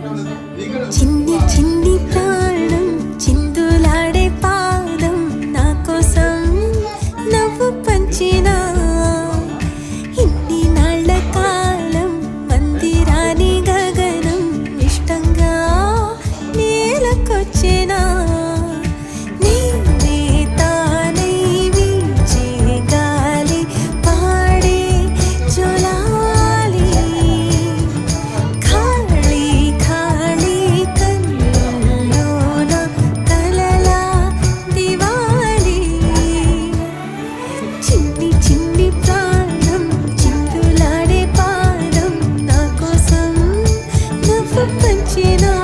చిన్ని చిన్ని ప్రాణం చిందులాడే పాదం నా కోసం నవ్వు పంచినా ఇన్ని నాళ్ల కాలం మందిరాని గగనం ఇష్టంగా నేలకొచ్చినా నేనే తానై వీచే గాలి పాడే జోలాలి ఖాళీ ఖాళీ కన్నుల్లోన కలలా దివాలి చిన్ని చిన్ని ప్రాణం చిందులాడే పాదం నా కోసం నవ్వు పంచినా